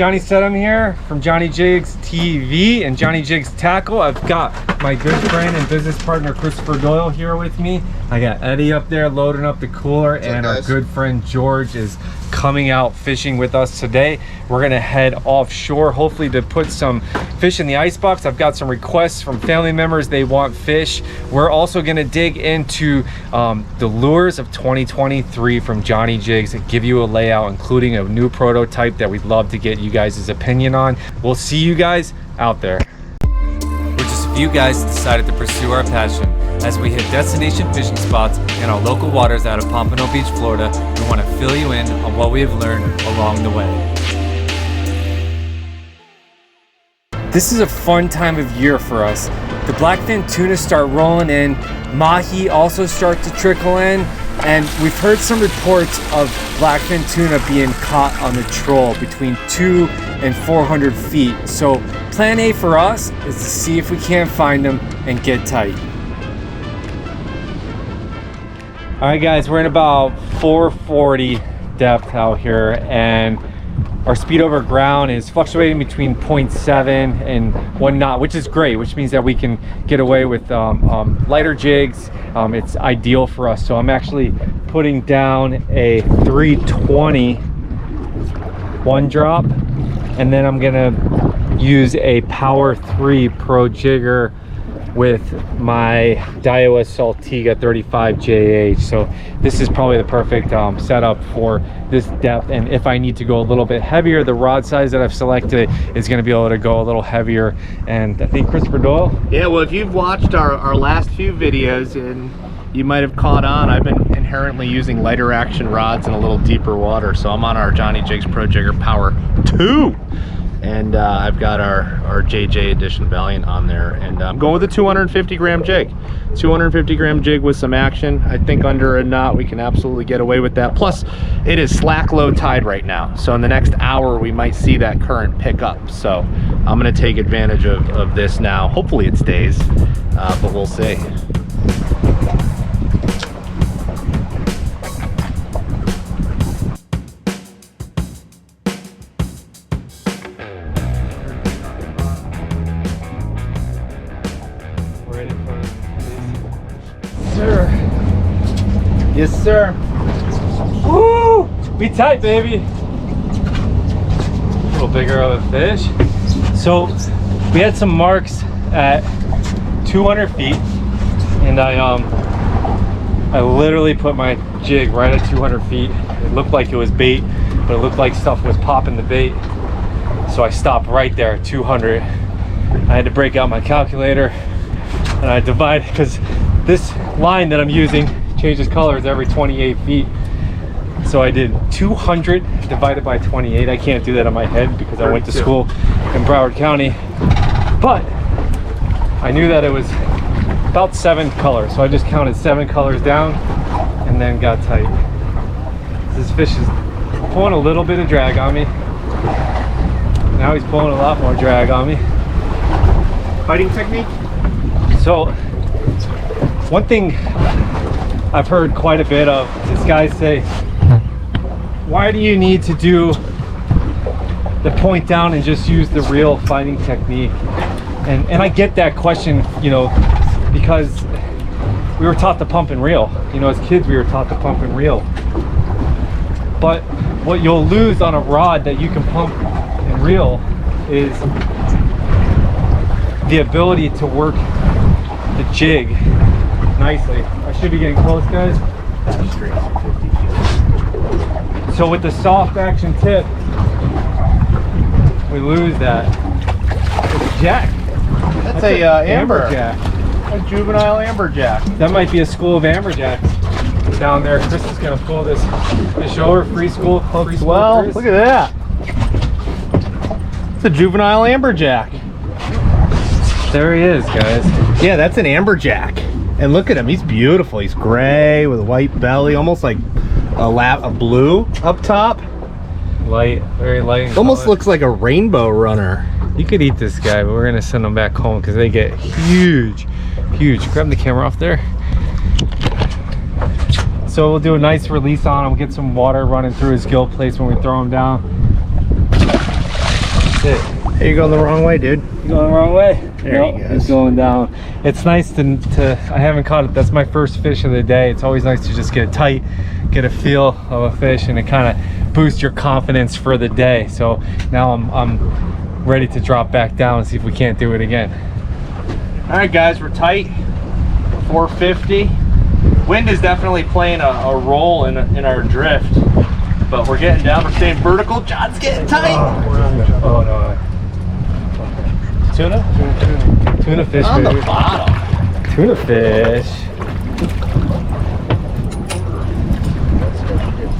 Johnny said I'm here from JohnnyJigs TV and JohnnyJigs Tackle. I've got my good friend and business partner Christopher Doyle here with me. I got Eddie up there loading up the cooler, and our good friend George is coming out fishing with us today. We're gonna head offshore, hopefully to put some fish in the icebox. I've got some requests from family members. They want fish. We're also gonna dig into the lures of 2023 from JohnnyJigs and give you a layout, including a new prototype that we'd love to get you guys' opinion on. We'll see you guys out there. We're just a few guys decided to pursue our passion. As we hit destination fishing spots in our local waters out of Pompano Beach, Florida, we want to fill you in on what we have learned along the way. This is a fun time of year for us. The Blackfin Tuna start rolling in, Mahi also start to trickle in, and we've heard some reports of Blackfin Tuna being caught on the troll between 200 and 400 feet. So plan A for us is to see if we can't find them and get tight. All right guys, we're in about 440 depth out here, and our speed over ground is fluctuating between 0.7 and 1 knot, which is great, which means that we can get away with lighter jigs. It's ideal for us. So I'm actually putting down a 320 one drop, and then I'm gonna use a Power 3 Pro jigger with my Daiwa Saltiga 35 JH. So this is probably the perfect setup for this depth, and if I need to go a little bit heavier, the rod size that I've selected is going to be able to go a little heavier. And I think Christopher Doyle? Yeah, well, if you've watched our last few videos, and you might have caught on, I've been inherently using lighter action rods in a little deeper water. So I'm on our JohnnyJigs Pro Jigger Power 2. And I've got our JJ Edition Valiant on there, and I'm going with a 250 gram jig. 250 gram jig with some action. I think under a knot we can absolutely get away with that. Plus, it is slack low tide right now, so in the next hour we might see that current pick up. So I'm going to take advantage of this now. Hopefully it stays, but we'll see. Yes, sir. Woo! Be tight, baby. A little bigger of a fish. So we had some marks at 200 feet, and I literally put my jig right at 200 feet. It looked like it was bait, but it looked like stuff was popping the bait. So I stopped right there at 200. I had to break out my calculator, and I divided, because this line that I'm using changes colors every 28 feet. So I did 200 divided by 28. I can't do that on my head because I went to school in Broward County. But I knew that it was about 7 colors. So I just counted 7 colors down and then got tight. This fish is pulling a little bit of drag on me. Now he's pulling a lot more drag on me. Fighting technique? So one thing I've heard quite a bit of is guys say, why do you need to do the point down and just use the reel fighting technique? And I get that question, you know, because we were taught to pump and reel. You know, as kids we were taught to pump and reel. But what you'll lose on a rod that you can pump and reel is the ability to work the jig nicely. I should be getting close, guys. So with the soft action tip, we lose that. It's a jack. That's a amberjack. A juvenile amberjack. That might be a school of amberjacks down there. Chris is gonna pull this over. Free school. Well, Chris. Look at that. It's a juvenile amberjack. There he is, guys. Yeah, that's an amberjack. And look at him, he's beautiful. He's gray with a white belly, almost like a blue up top. Light, very light. Almost looks like a rainbow runner. You could eat this guy, but we're gonna send them back home because they get huge. Grab the camera off there. So we'll do a nice release on him, get some water running through his gill plates when we throw him down. That's it. Hey, you're going the wrong way, dude. You going the wrong way? There he goes. It's going down. It's nice to I haven't caught it. That's my first fish of the day. It's always nice to just get it tight, get a feel of a fish, and it kind of boosts your confidence for the day. So now I'm ready to drop back down and see if we can't do it again. All right, guys, we're tight. 450. Wind is definitely playing a role in our drift, but we're getting down. We're staying vertical. John's getting tight. Oh no. Tuna? Tuna fish. On baby. the bottom. Tuna fish.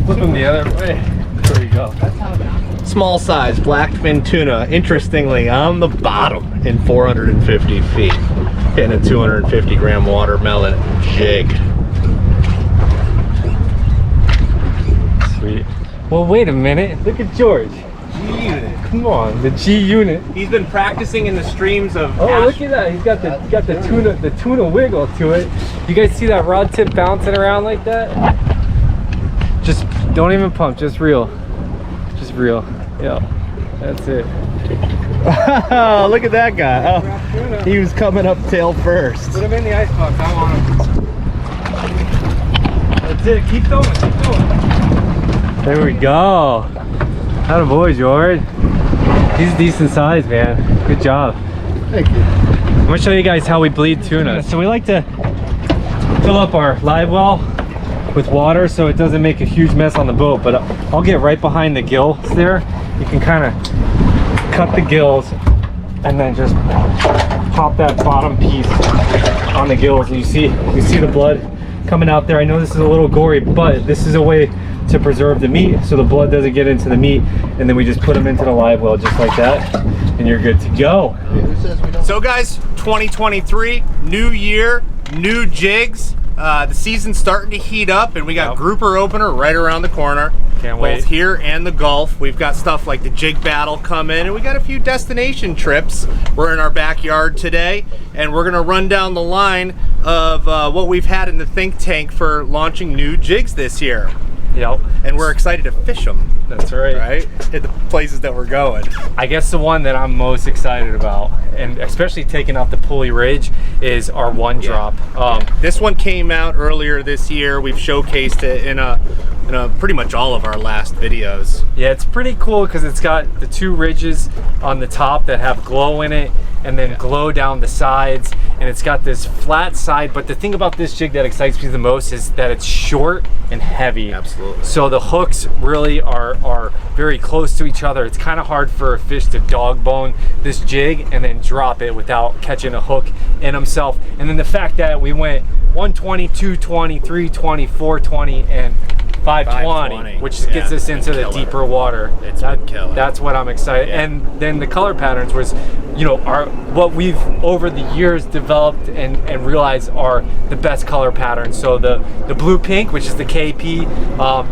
Flip them the other way. There you go. Small size Blackfin tuna, interestingly on the bottom in 450 feet. Hitting a 250 gram watermelon jig. Sweet. Well, wait a minute. Look at George. G-unit. Come on, the G unit. He's been practicing in the streams of. Oh, look at that. He's got the tuna wiggle to it. You guys see that rod tip bouncing around like that? Just don't even pump, just reel. Just reel. Yeah. That's it. Oh, look at that guy. Oh, he was coming up tail first. Put him in the icebox. I want him. That's it. Keep going. Keep going. There we go. Attaboy, George. He's a decent size, man. Good job. Thank you. I'm gonna show you guys how we bleed tuna. So we like to fill up our live well with water so it doesn't make a huge mess on the boat, but I'll get right behind the gills there. You can kind of cut the gills and then just pop that bottom piece on the gills, and you see the blood coming out there. I know this is a little gory, but this is a way to preserve the meat so the blood doesn't get into the meat, and then we just put them into the live well just like that, and you're good to go. So guys, 2023, new year, new jigs. The season's starting to heat up, and we got grouper opener right around the corner. Can't wait. Both here and the Gulf. We've got stuff like the jig battle coming, and we got a few destination trips. We're in our backyard today, and we're gonna run down the line of what we've had in the think tank for launching new jigs this year. Yep. And we're excited to fish them. That's right. Right? At the places that we're going. I guess the one that I'm most excited about, and especially taking off the Pulley Ridge, is our one drop. This one came out earlier this year. We've showcased it in a pretty much all of our last videos. Yeah, it's pretty cool because it's got the two ridges on the top that have glow in it, and then glow down the sides, and it's got this flat side. But the thing about this jig that excites me the most is that it's short and heavy. Absolutely. So the hooks really are very close to each other. It's kind of hard for a fish to dog bone this jig and then drop it without catching a hook in himself. And then the fact that we went 120, 220, 320, 420, and 520, which gets us into the deeper water. It's been killer. That's what I'm excited. And then the color patterns was, you know, what we've over the years developed and realized are the best color patterns. So the blue pink, which is the KP,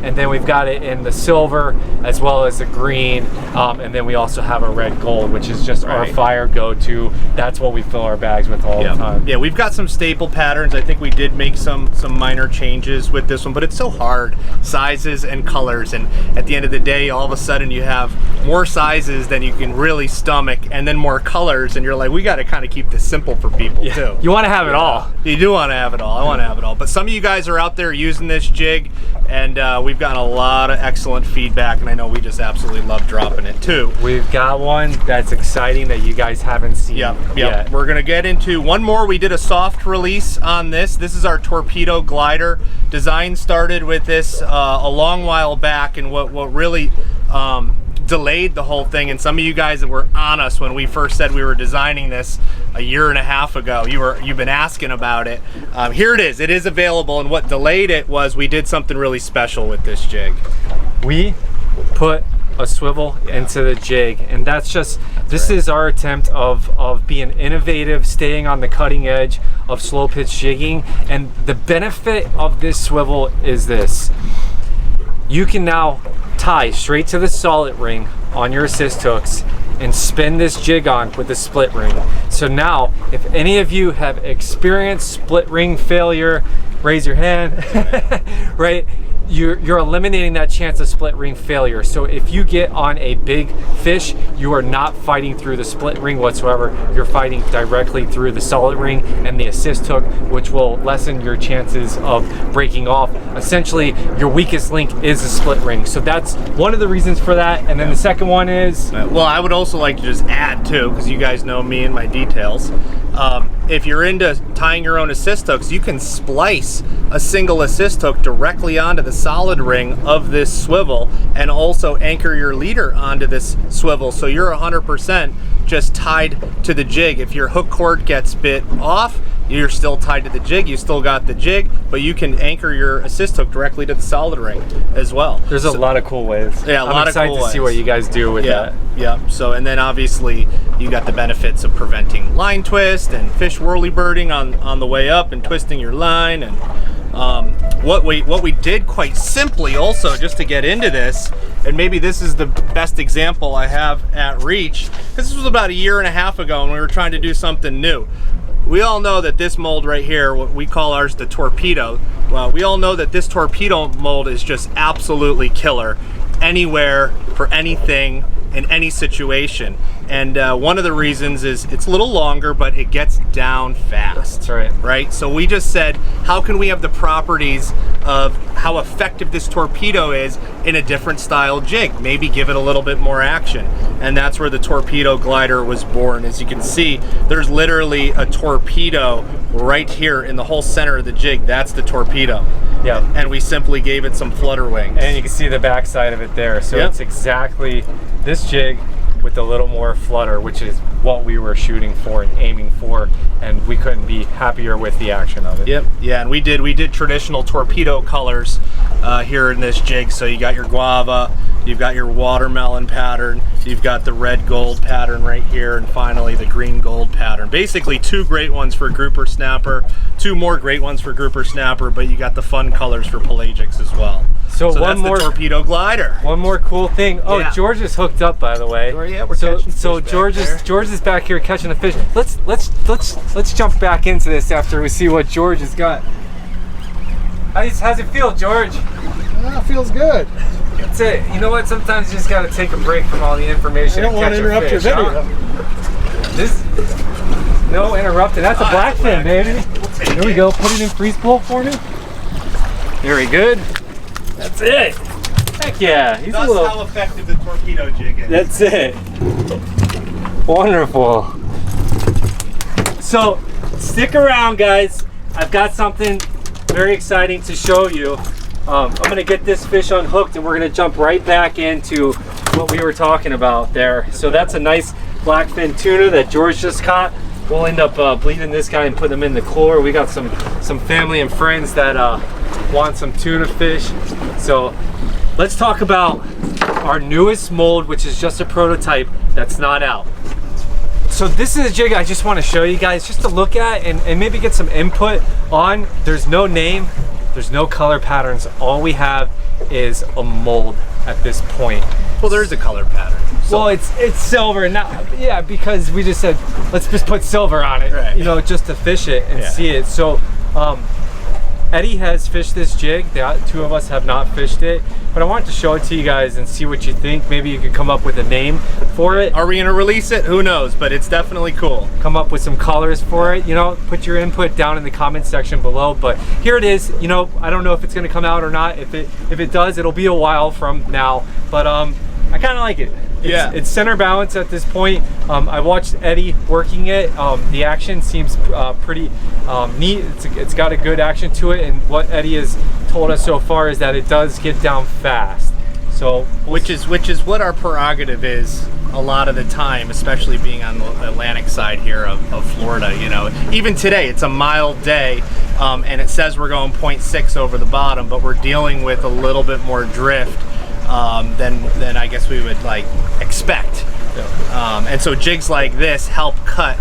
and then we've got it in the silver as well as the green, and then we also have a red gold, which is just our fire go-to. That's what we fill our bags with all the time. Yeah, we've got some staple patterns. I think we did make some minor changes with this one, but it's so hard. Sizes and colors, and at the end of the day, all of a sudden you have more sizes than you can really stomach, and then more colors, and you're like, we got to kind of keep this simple for people too. You want to have it all. You do want to have it all. I want to have it all. But some of you guys are out there using this jig, and we've gotten a lot of excellent feedback, and I know we just absolutely love dropping it too. We've got one that's exciting that you guys haven't seen yet. We're gonna get into one more. We did a soft release on this. This is our torpedo glider. Design started with this a long while back, and what really delayed the whole thing, and some of you guys that were on us when we first said we were designing this a year and a half ago, you've been asking about it. Here it is available, and what delayed it was we did something really special with this jig. We put a swivel into the jig, and that's just this is our attempt of being innovative, staying on the cutting edge of slow pitch jigging. And the benefit of this swivel is this: you can now tie straight to the solid ring on your assist hooks and spin this jig on with the split ring. So now, if any of you have experienced split ring failure, raise your hand. Right? you're eliminating that chance of split ring failure. So if you get on a big fish, you are not fighting through the split ring whatsoever. You're fighting directly through the solid ring and the assist hook, which will lessen your chances of breaking off. Essentially, your weakest link is the split ring. So that's one of the reasons for that. And then the second one is... Well, I would also like to just add too, because you guys know me and my details. If you're into tying your own assist hooks, you can splice a single assist hook directly onto the solid ring of this swivel and also anchor your leader onto this swivel, so you're 100% just tied to the jig. If your hook cord gets bit off, you're still tied to the jig, you still got the jig, but you can anchor your assist hook directly to the solid ring as well. There's a lot of cool ways. Yeah, I'm excited to see what you guys do with that. Yeah, so and then obviously you got the benefits of preventing line twist and fish whirly birding on the way up and twisting your line. And what we did quite simply also, just to get into this, and maybe this is the best example I have at Reach, this was about 1.5 years ago and we were trying to do something new. We all know that this mold right here, what we call ours the torpedo, well, we all know that this torpedo mold is just absolutely killer anywhere, for anything, in any situation. And one of the reasons is it's a little longer, but it gets down fast. That's right. Right? So we just said, how can we have the properties of how effective this torpedo is in a different style jig? Maybe give it a little bit more action. And that's where the torpedo glider was born. As you can see, there's literally a torpedo right here in the whole center of the jig. That's the torpedo. Yeah. And we simply gave it some flutter wings. And you can see the back side of it there. So it's exactly this jig with a little more flutter, which is what we were shooting for and aiming for, and we couldn't be happier with the action of it. Yep. Yeah, and we did traditional torpedo colors here in this jig. So you got your guava, you've got your watermelon pattern, you've got the red gold pattern right here, and finally the green gold pattern. Basically 2 great ones for grouper snapper, 2 more great ones for grouper snapper, but you got the fun colors for pelagics as well. So one that's more the torpedo glider. One more cool thing. Oh, Yeah. George is hooked up, by the way. Yeah, we're catching so fish George is back here catching a fish. Let's jump back into this after we see what George has got. How's it feel, George? It feels good. That's it. You know what? Sometimes you just gotta take a break from all the information. I don't want to interrupt your video. No interrupting. That's a blackfin, baby. There we go. Put it in freeze pool for me. Very good. That's it. Heck yeah. He's That's how effective the torpedo jig is. That's it. Wonderful. So stick around, guys. I've got something very exciting to show you. I'm gonna get this fish unhooked and we're gonna jump right back into what we were talking about there. So that's a nice blackfin tuna that George just caught. We'll end up bleeding this guy and putting him in the cooler. We got some family and friends that want some tuna fish. So let's talk about our newest mold, which is just a prototype that's not out. So this is a jig I just want to show you guys just to look at and maybe get some input on. There's no name, there's no color patterns. All we have is a mold at this point. Well, there's a color pattern. So, well, it's silver, yeah, because we just said let's just put silver on it, right. You know, just to fish it and see it. So Eddie has fished this jig. The 2 of us have not fished it, but I wanted to show it to you guys and see what you think. Maybe you can come up with a name for it. Are we gonna release it? Who knows, but it's definitely cool. Come up with some colors for it. You know, put your input down in the comment section below, but here it is. You know, I don't know if it's gonna come out or not. If it does, it'll be a while from now, but I kind of like it. It's center balance at this point. I watched Eddie working it. The action seems pretty neat. It's got a good action to it, and what Eddie has told us so far is that it does get down fast. So which is what our prerogative is a lot of the time, especially being on the Atlantic side here of Florida. You know, even today it's a mild day, and it says we're going 0.6 over the bottom, but we're dealing with a little bit more drift than I guess we would like expect. And so jigs like this help cut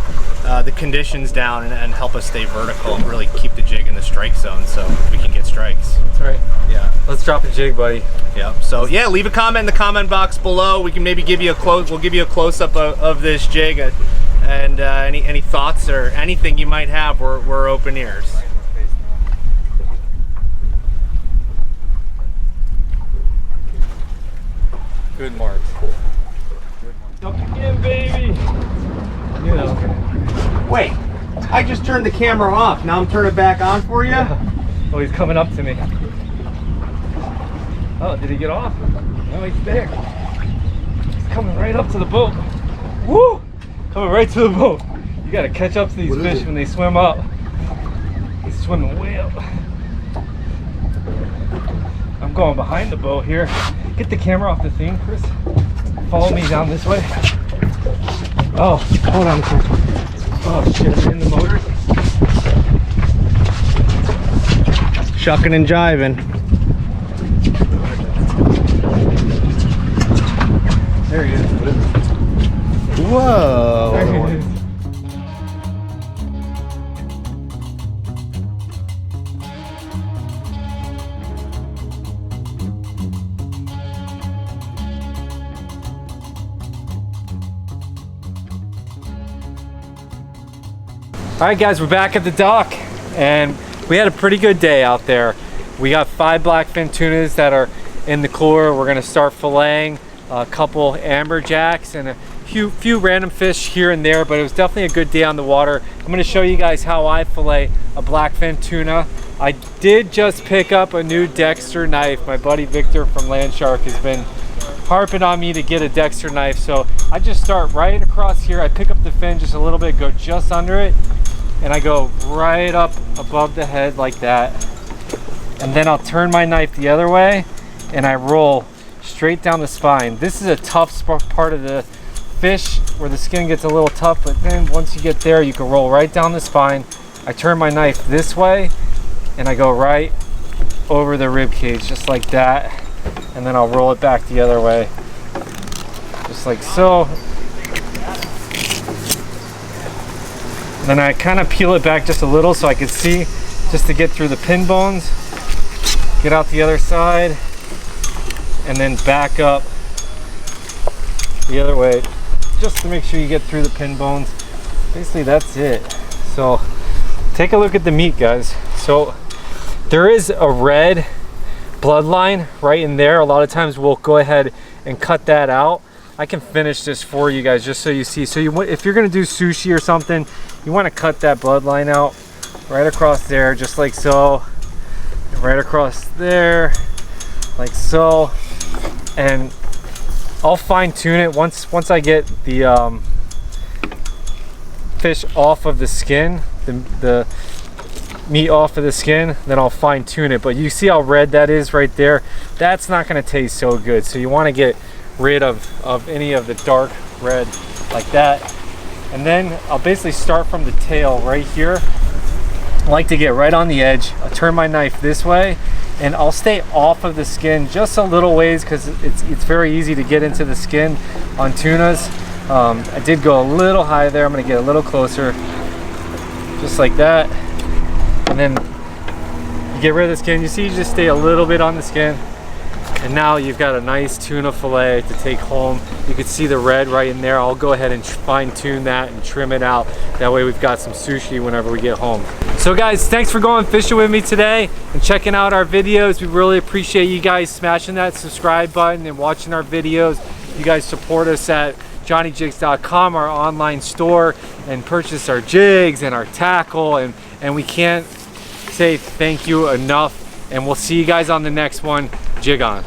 the conditions down and help us stay vertical and really keep the jig in the strike zone so we can get strikes. That's right. Yeah. Let's drop a jig, buddy. Yeah. So yeah, leave a comment in the comment box below. We can maybe give you a we'll give you a close up of this jig, and any thoughts or anything you might have. We're open ears. Good marks. Up again, baby. You know. Wait, I just turned the camera off. Now I'm turning it back on for you? Yeah. Oh, he's coming up to me. Oh, did he get off? No, he's there. He's coming right up to the boat. Woo! Coming right to the boat. You gotta catch up to these fish when they swim up. He's swimming way up. I'm going behind the boat here. Get the camera off the thing, Chris. Follow me down this way. Oh, hold on. Oh shit, I'm in the motor. Shucking and jiving. There he is. Whoa. There he is. All right, guys, we're back at the dock, and we had a pretty good day out there. We got 5 blackfin tunas that are in the cooler. We're gonna start filleting a couple amberjacks and a few random fish here and there, but it was definitely a good day on the water. I'm gonna show you guys how I fillet a blackfin tuna. I did just pick up a new Dexter knife. My buddy Victor from Landshark has been harping on me to get a Dexter knife, so I just start right across here. I pick up the fin just a little bit, go just under it, and I go right up above the head like that. And then I'll turn my knife the other way and I roll straight down the spine. This is a tough part of the fish where the skin gets a little tough, but then once you get there, you can roll right down the spine. I turn my knife this way and I go right over the rib cage, just like that. And then I'll roll it back the other way, just like so. Then I kind of peel it back just a little so I can see, just to get through the pin bones. Get out the other side and then back up the other way just to make sure you get through the pin bones. Basically that's it. So take a look at the meat, guys. So there is a red bloodline right in there. A lot of times we'll go ahead and cut that out. I can finish this for you guys just so you see. So if you're gonna do sushi or something, you want to cut that bloodline out right across there, just like so, and right across there, like so. And I'll fine tune it once I get the fish off of the skin, the meat off of the skin, then I'll fine tune it. But you see how red that is right there? That's not going to taste so good. So you want to get rid of any of the dark red like that. And then I'll basically start from the tail right here. I like to get right on the edge. I'll turn my knife this way and I'll stay off of the skin just a little ways because it's very easy to get into the skin on tunas. I did go a little high there. I'm going to get a little closer, just like that. And then you get rid of the skin. You see, you just stay a little bit on the skin. And now you've got a nice tuna fillet to take home. You can see the red right in there. I'll go ahead and fine tune that and trim it out. That way we've got some sushi whenever we get home. So guys, thanks for going fishing with me today and checking out our videos. We really appreciate you guys smashing that subscribe button and watching our videos. You guys support us at JohnnyJigs.com, our online store, and purchase our jigs and our tackle. And we can't say thank you enough. And we'll see you guys on the next one. Jig on.